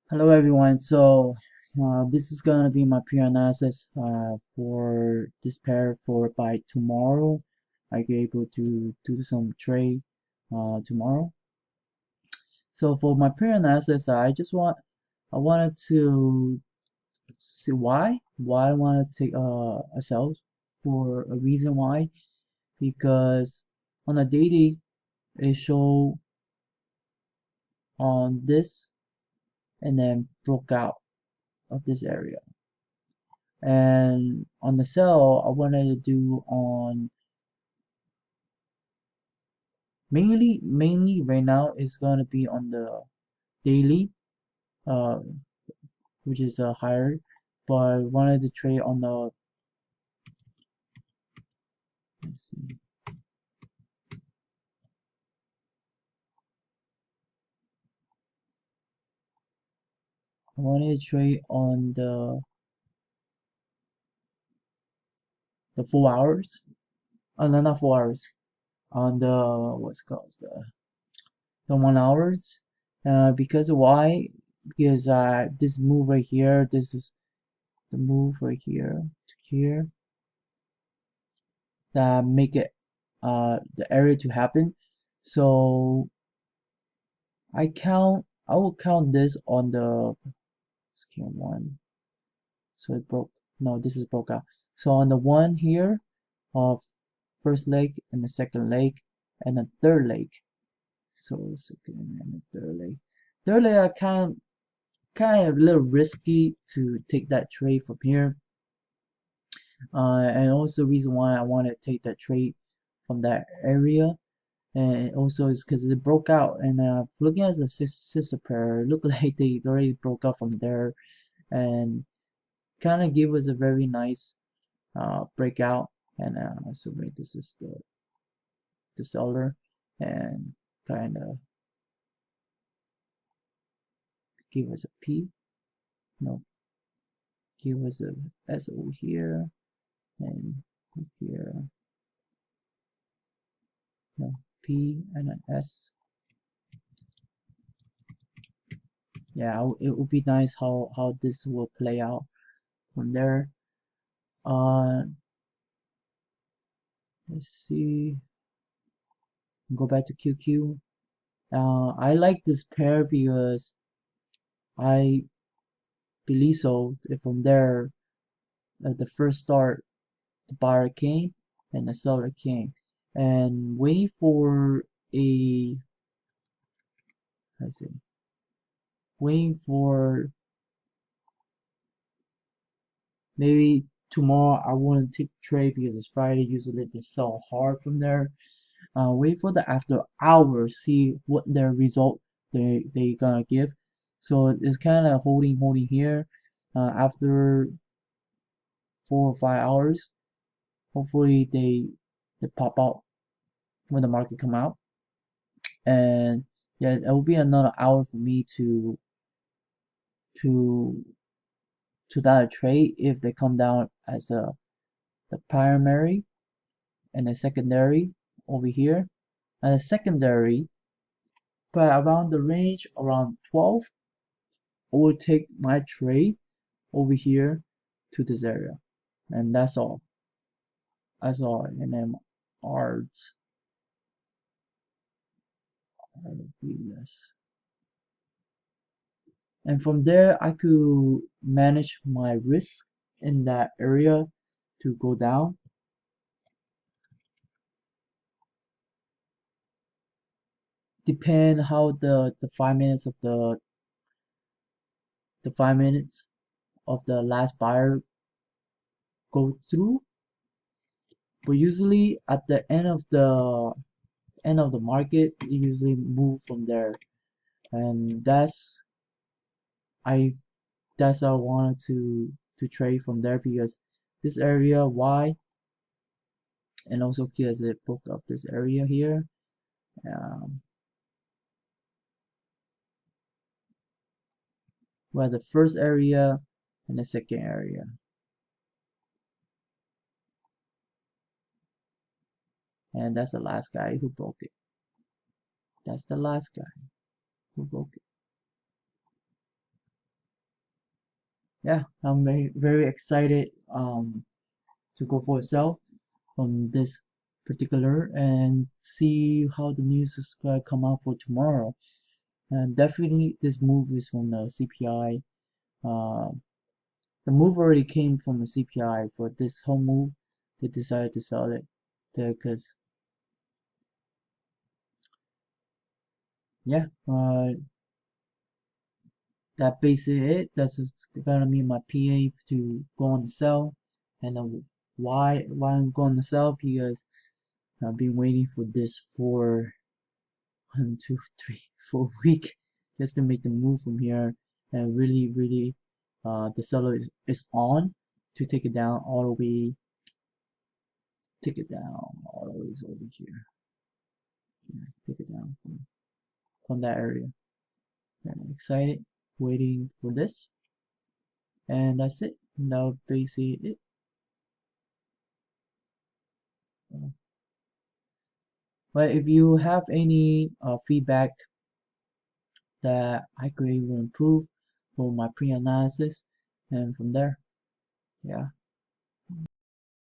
Hello everyone. This is gonna be my pre-analysis for this pair for by tomorrow. I be able to do some trade tomorrow. So for my pre-analysis, I wanted to see why I want to take a sell for a reason why, because on a daily it show on this and then broke out of this area. And on the sell, I wanted to do on mainly right now is going to be on the daily, uh, which is higher, but I wanted to trade on the, let's see, I wanted to trade on the 4 hours. Oh no, not 4 hours. On the what's it called the 1 hours. Because why? Because this move right here, this is the move right here to here that make it the area to happen. So I will count this on the scan one. So it broke. No, this is broke out. So on the one here of first leg and the second leg and the third leg. So second and the third leg. Third leg I kind of a little risky to take that trade from here. And also the reason why I want to take that trade from that area and also it's because it broke out and looking at the sister pair it looked like they already broke out from there and kind of gave us a very nice breakout and assuming this is the seller and kind of give us a P, no, give us a SO here and here, no, P and an S. Yeah, it would be nice how this will play out from there. uh let's see, go back to QQ. I like this pair because I believe so. From there, at the first start, the buyer came and the seller came, and waiting for a, I see, waiting for maybe tomorrow. I want to take trade because it's Friday. Usually they sell hard from there. Wait for the after hours, see what their result they gonna give. So it's kind of holding here. After 4 or 5 hours, hopefully they pop out when the market come out. And yeah, it will be another hour for me to to that trade if they come down as the primary and the secondary over here. And the secondary, but around the range around 12, I will take my trade over here to this area. And that's all. That's all. And then arts and from there I could manage my risk in that area to go down. Depend how the 5 minutes of the 5 minutes of the last buyer go through. But usually at the end of the market, you usually move from there, and I that's how I wanted to trade from there because this area Y and also because it broke up this area here. Um, well, the first area and the second area, and that's the last guy who broke it. That's the last guy who broke it. yeah, I'm very excited to go for a sell on this particular and see how the news is gonna come out for tomorrow. And definitely this move is from the CPI. Uh, the move already came from the CPI, but this whole move they decided to sell it because yeah, that basically it. That's just gonna be my PA to go on the sell. And why I'm going to sell because I've been waiting for this for 1, 2, 3, 4 week just to make the move from here. And really the seller is on to take it down all the way, take it down all the way over here. Yeah, take it down from that area. I'm excited, waiting for this, and that's it. Now basically it. But if you have any feedback that I could even improve for my pre-analysis, and from there, yeah.